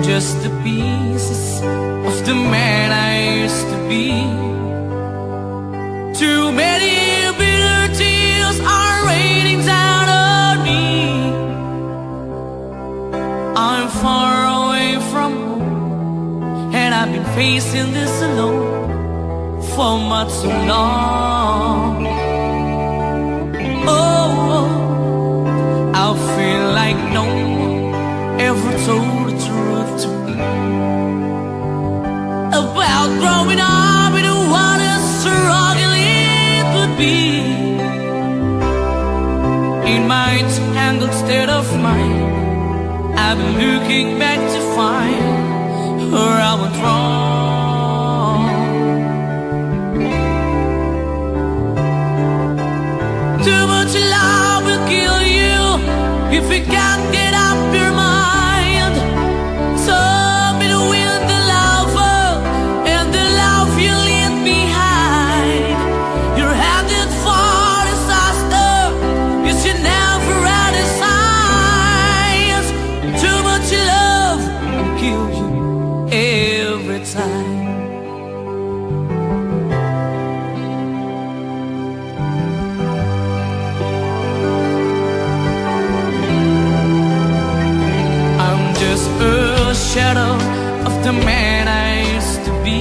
just the pieces of the man I used to be. Too many bitter tears are raining down on me. I'm far away from home, and I've been facing this alone for much too long. Oh, I feel like no one ever told the truth to me about growing up in what a struggle it would be. In my tangled state of mind, I've been looking back to find where I went wrong. Too much love will kill you if you can't get up your mind. So be the wind, the lover, and the love you leave behind. You're headed for disaster, you should never had a signs. Too much love will kill you every time. A shadow of the man I used to be,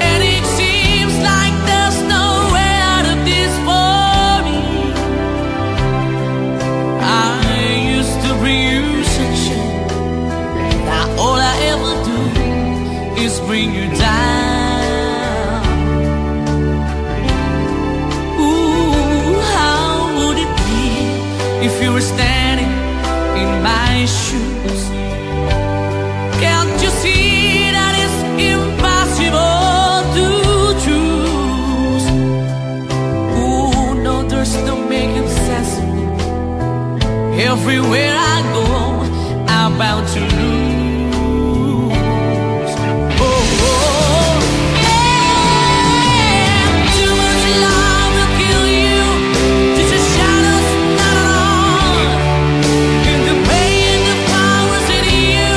and it seems like there's no way out of this for me. I used to bring you sunshine, now all I ever do is bring you down. Ooh, how would it be if you were standing in my shoes? Can't you see that it's impossible to choose? Ooh, no, there's no making sense of me. Everywhere I go, I'm bound to lose. Oh, oh, yeah. Too much love will kill you. This is shadows, not at all. In the pain, the powers in you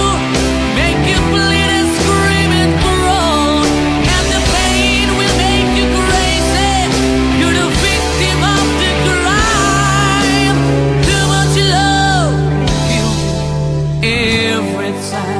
make you bleed and scream and groan, and the pain will make you crazy. You're the victim of the crime. Too much love kills you every time.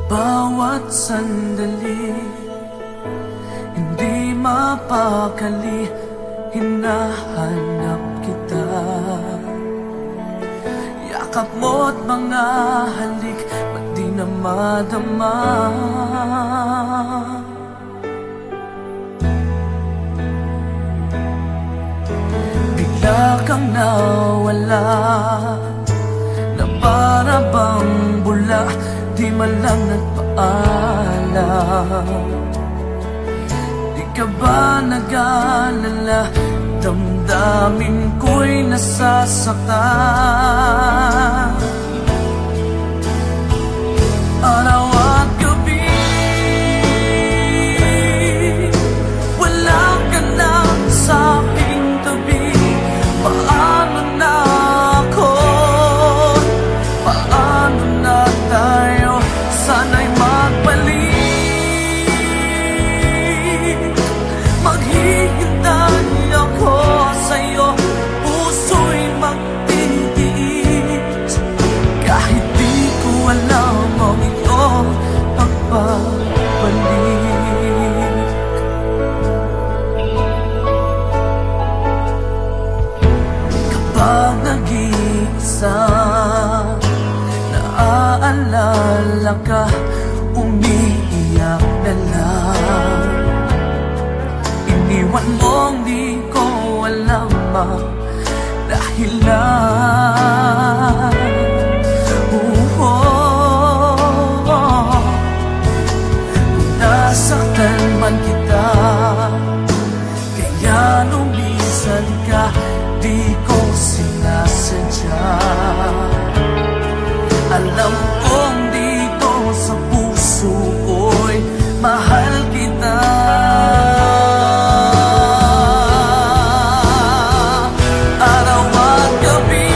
Bawat sandali, hindi mapakali, hinahanap kita. Yakap mo't mga halik, ba't di na madama? Bigla kang nawala, na para bang bula, di man lang nagpaalam. Di ka ba nag-aalala, damdamin ko'y nasasaktan. Araw at gabi, wala ka na sa aking tabi. Paano na ako? Paano na tayo? Sana'y magbalik. Maghihintay ako sa'yo, puso'y magtitiis. Kahit di ko alam ang iyong pagbabalik. Kapag nag-iisa, naaalala ka, umiiyak na lang. Iniwan mong di ko alam ang dahilan. Nasaktan man kita, kaya lumisan ka, di ko sinasadya. Alam kong dito sa puso ko'y mahal kita. Araw at gabi,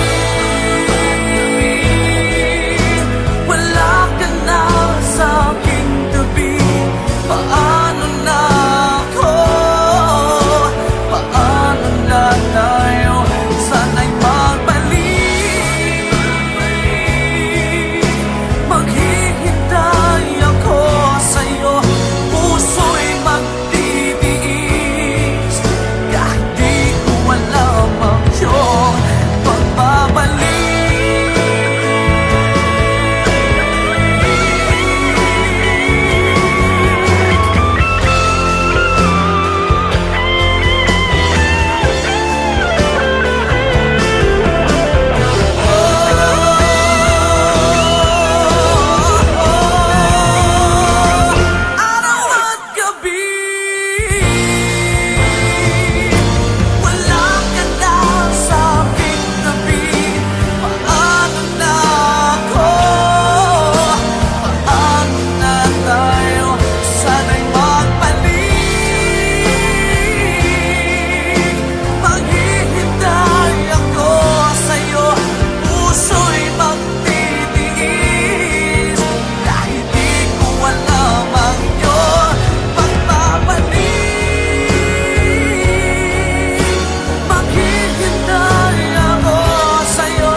wala ka na sa aking tabi. Paano na ako? Paano na tayo? Sana'y magbalik. Maghihintay ako sa'yo, puso'y magtitiis. Kahit di ko alam ang iyong pagbabalik. Araw at gabi, wala ka na sa aking tabi. Paano na ako? Paano na tayo? Sana'y magbalik. Maghihintay ako sa'yo, puso'y magtitiis. Kahit di ko alam ang iyong pagbabalik. Maghihintay ako sa'yo,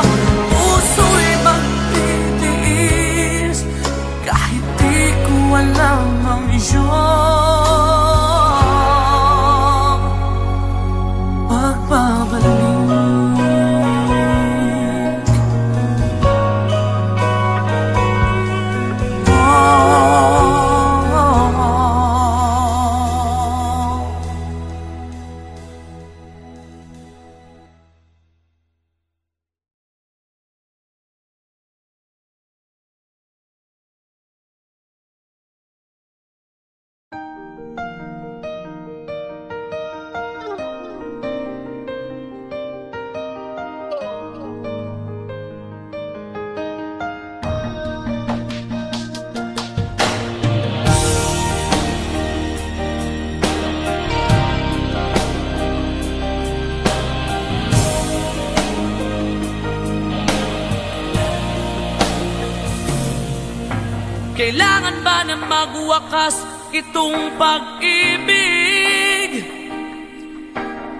puso'y magtitiis. Kahit di ko alam ang iyong pagbabalik. Kailangan ba na magwakas itong pag-ibig?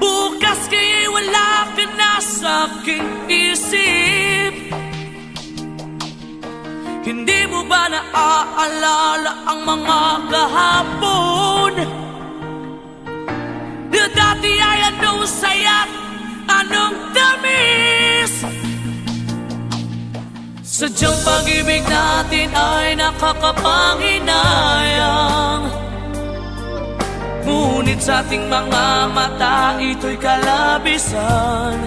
Bukas kaya'y wala ka na sa aking isip. Hindi mo ba naaalala ang mga kahapon? Na dati ay anong saya't anong tamis. Sadyang pag-ibig natin ay nakakapanghinayang. Ngunit sa ating mga mata, ito'y kalabisan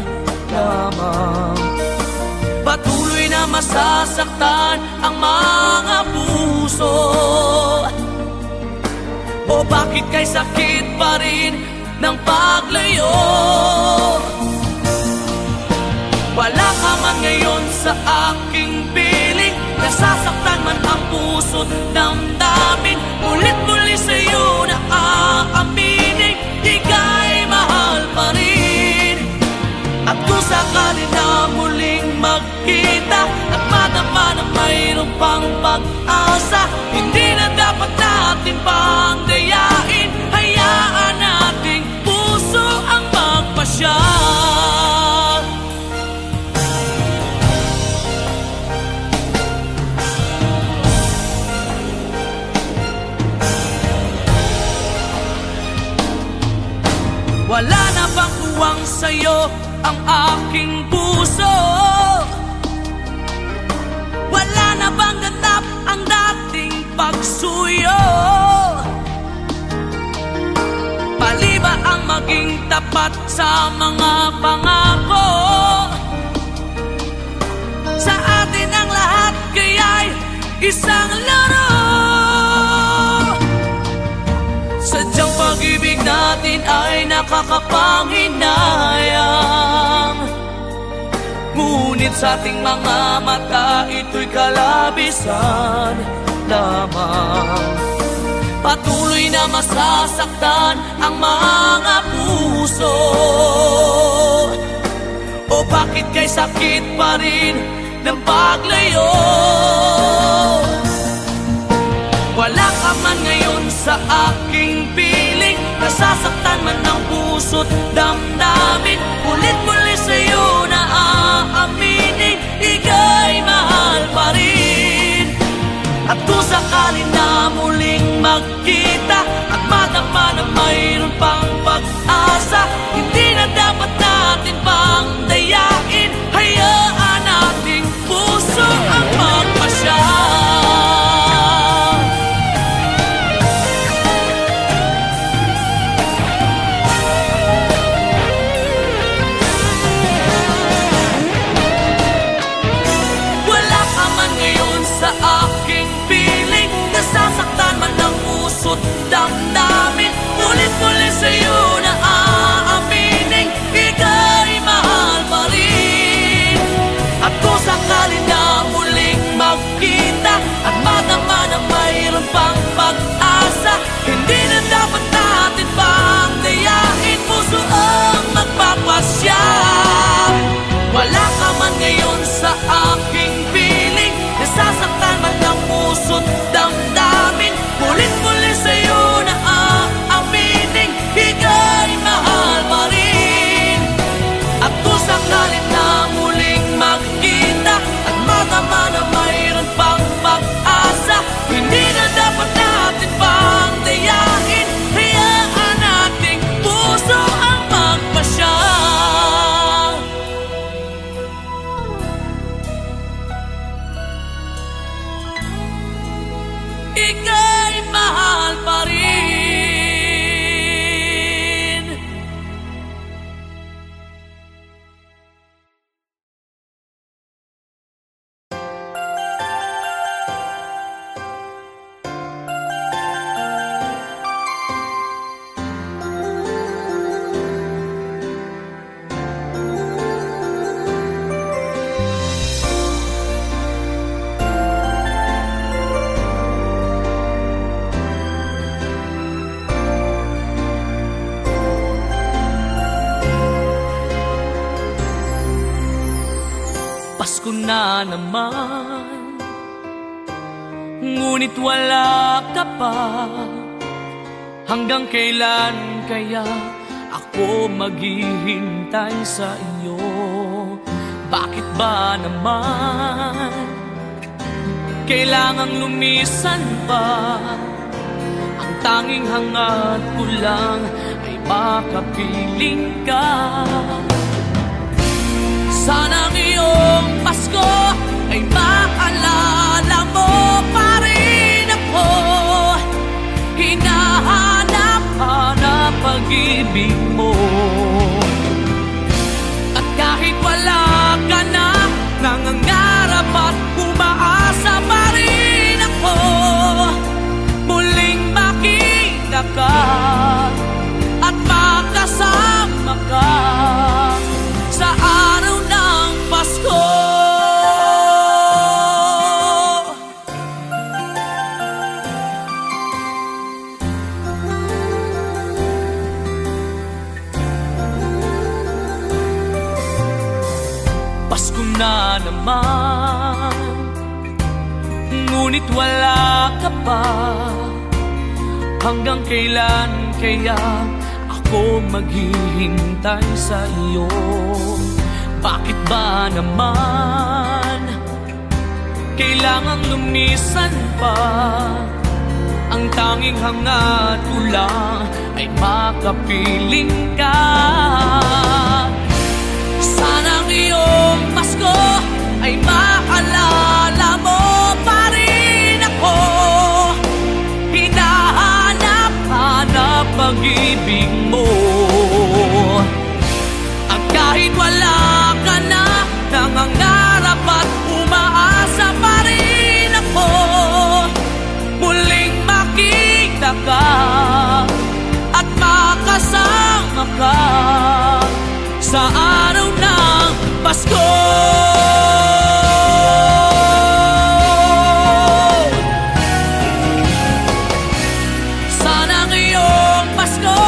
lamang. Patuloy na masasaktan ang mga puso? O bakit kay sakit pa rin ng paglayo? Wala ka man ngayon sa aking piling, nasasaktan man ang puso't damdamin. Ulit-muli sa'yo na aaminin, ika'y mahal pa rin. At kung sakali na muling magkita at madama na mayroong pang pag-asa, hindi na dapat natin pang dayain. Hayaan nating puso ang magpasya. Wala na bang uwang sa'yo ang aking puso? Wala na bang ganap ang dating pagsuyo? Mali ba ang maging tapat sa mga pangako? Sa atin ang lahat kaya'y isang laro. Sadyang pag-ibig natin ay nakakapanghinayang, ngunit sa ating mga mata ito'y kalabisan lamang. Patuloy na masasaktan ang mga puso. O bakit kay sakit pa rin ng paglayo? Wala ka man ngayon sa aking piling, nasasaktan man ang puso't damdamin. Ulit-muli sa'yo na aaminin, ika'y mahal pa rin. At kung sakali na muling magkita at madama na mayroon pang pag-asa, hindi na dapat natin pang dayain. Hayaan nating puso ang magpasya. Nasasaktan man ang puso't damdamin, ulit-muli sa'yo na aaminin, ika'y mahal pa rin. At kung sakali na muling magkita at madama na mayroon pang pag-asa, hindi na dapat natin pang dayain, puso ang magpapasya. Wala ka man ngayon sa aking piling, nasasaktan man ang puso't damdamin, ulit-muli sa'yo na aaminin, ika'y mahal pa rin. At kung sakali na muling magkita at madama na mayroon pang pag-asa, hindi na dapat natin pang dayain. Hayaan nating puso ang magpasya. Ika'y mahal pa rin. Pasko na naman, ngunit wala ka pa. Hanggang kailan kaya ako maghihintay sa iyo? Bakit ba naman kailangang lumisan pa? Ang tanging hangad ko lang ay makapiling ka. Sana ngayong Pasko ay maalala mo pa rin ako. Hinahanap-hanap pag-ibig mo. At kahit wala ka na, nangangarap at na naman, ngunit wala ka pa. Hanggang kailan kaya ako maghihintay sa iyo? Bakit ba naman kailangang lumisan pa? Ang tanging hangad ko lang ay makapiling ka. Sana ngayong Pasko ay maalala mo pa rin ako. Hinahanap-hanap pag-ibig mo. At kahit wala ka na, nangangarap at umaasa pa rin ako. Muling makita ka at makasama ka sa araw ng Pasko. Sana ngayong Pasko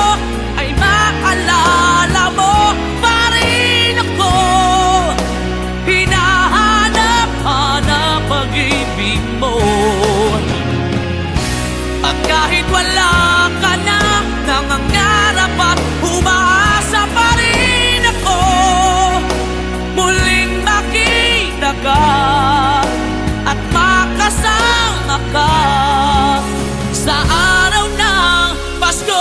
ay maalala mo pa rin ako. Hinahanap-hanap pag-ibig mo. At kahit wala ka na, nangangarap at umaasa pa rin ako. Muling makita ka at makasama ka sa araw ng Pasko.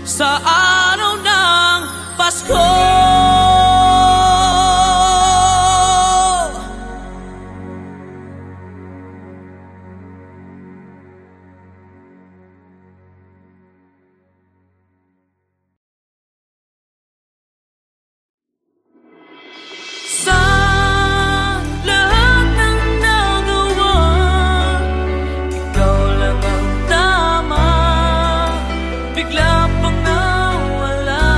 Sa araw ng Pasko. Sa lahat ng nagawa, ikaw lang ang tama. Bigla pang nawala.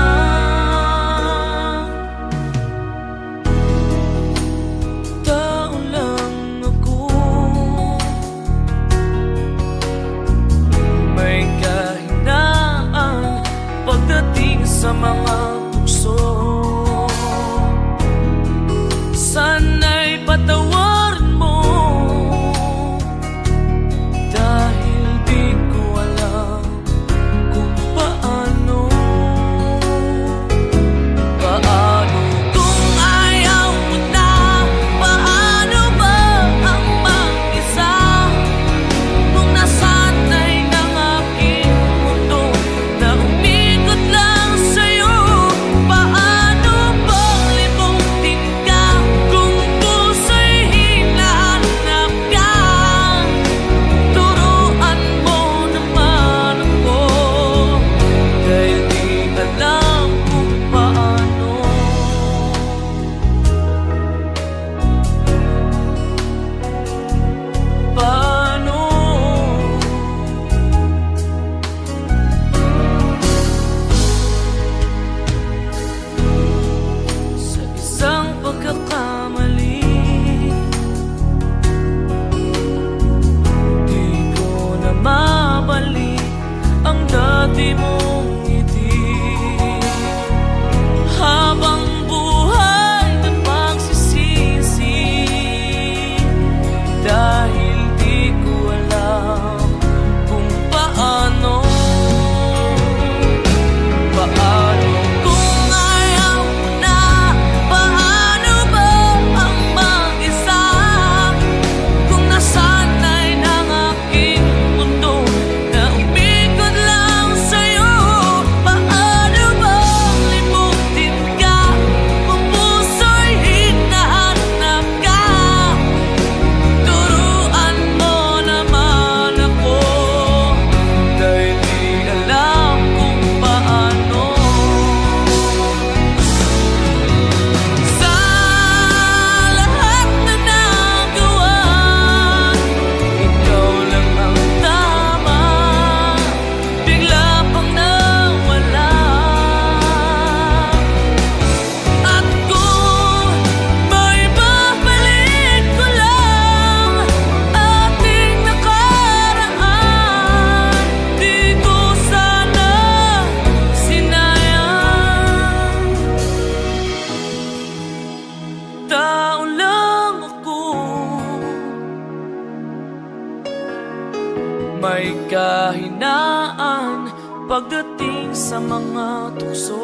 may kahinaan pagdating sa mga tukso.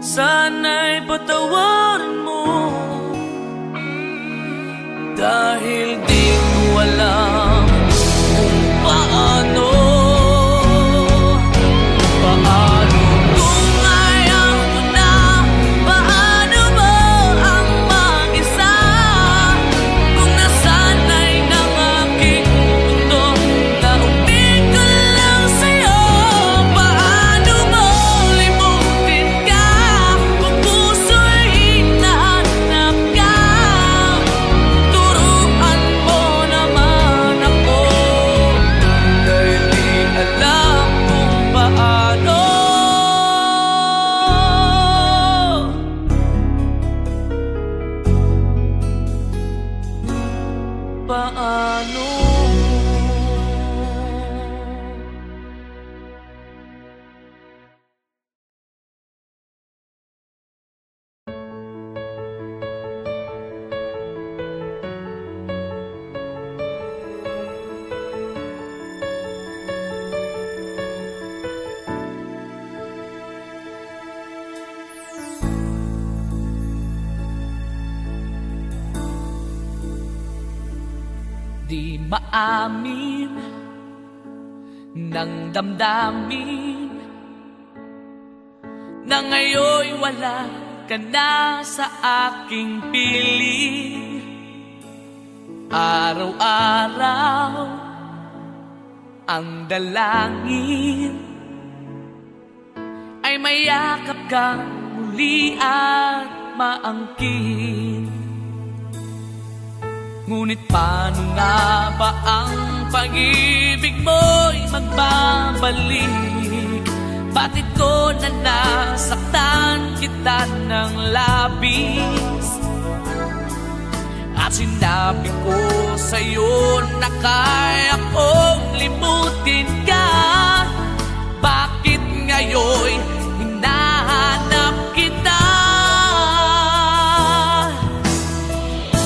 Sana'y patawarin mo, dahil di ko alam kung paano. Kung ayaw mo na, paano mo ang mag-isa? Kung nasanay ng aking mundo na umig ko lang sa'yo, paano mo limutin ka? Kung puso'y hinahanap ka, turuan mo naman ako, dahil di alam kung paano. Paano? Di maamin ng damdamin na ngayon'y wala ka na sa aking piling. Araw-araw ang dalangin ay mayakap kang muli at maangkin. Ngunit paano nga ba ang pag-ibig mo'y magbabalik? Bakit ko na nasaktan kita ng labis? At sinabi ko sa'yo na kaya kong limutin ka. Bakit ngayon'y hinahanap kita?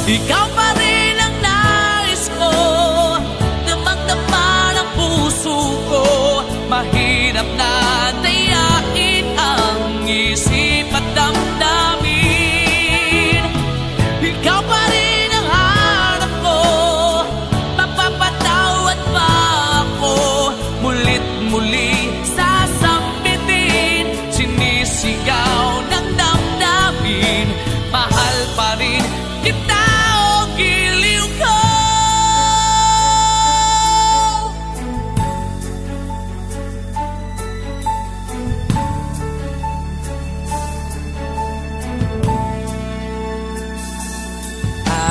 Ikaw pa rin ang nais ko, damang-dama ng puso ko. Mahirap na dayain ang isip at damdamin. Ikaw pa rin ang hanap ko, mapapatawad pa ako. Mulit muli sasambitin, sinisigaw ng damdamin. Mahal pa rin kita.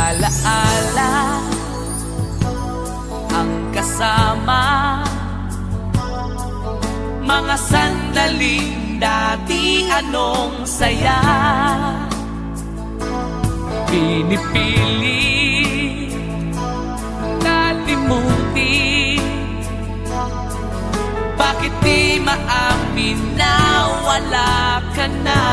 Alaala ang kasama, mga sandaling dati anong saya. Pinipilit nalimutin, bakit di maamin na wala ka na?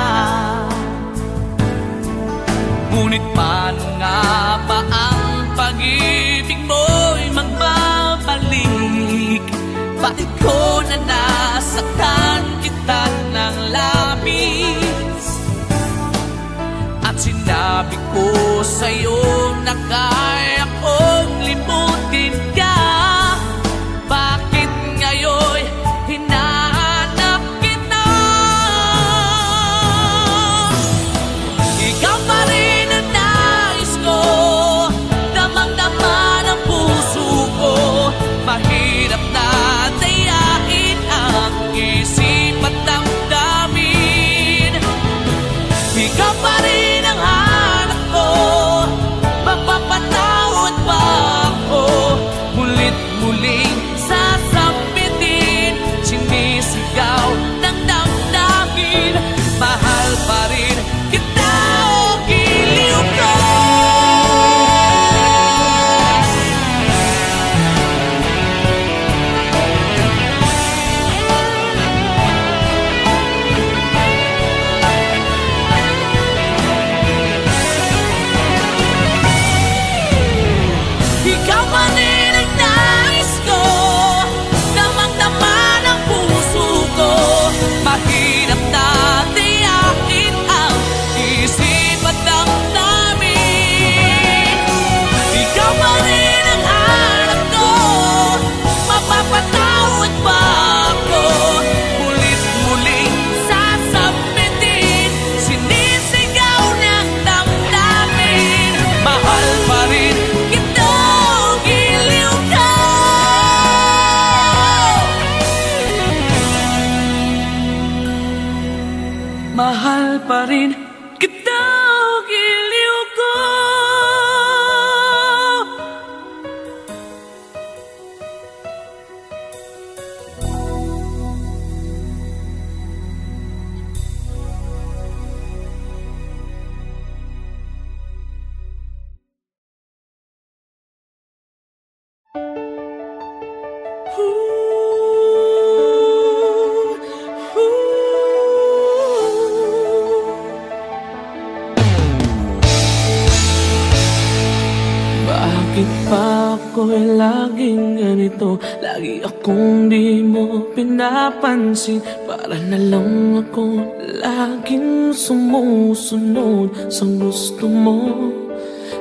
Ngunit paano nga ba ang pag-ibig mo'y magbabalik? Bakit ko na nasaktan kita ng labis? At sinabi ko sa'yo na kaya kong limutin ka. Bakit ngayon'y hinahanap kita? Ikaw pa rin ang nais ko, damang-dama ng puso ko. Mahirap na dayain ang isip at damdamin. Ikaw pa rin ang hanap ko, mapapatawad pa ako. Bakit pa ako'y laging ganito? Lagi akong di mo pinapansin. Para na lang ako laging sumusunod sa gusto mo.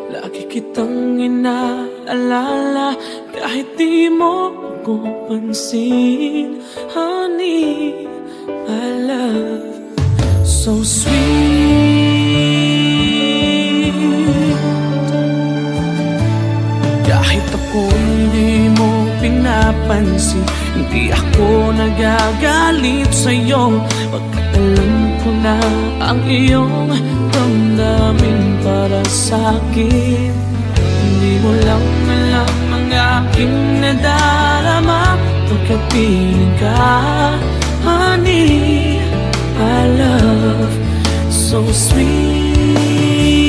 Lagi kitang inaalala kahit di mo ako pansin. Honey, my love, so sweet. Kahit ako hindi mo pinapansin, hindi ako nagagalit sa'yo. Pagkat alam ko na ang iyong damdamin para sa'kin. Hindi mo lang alam ang aking nadarama pagkat piling ka. Honey, I love, so sweet.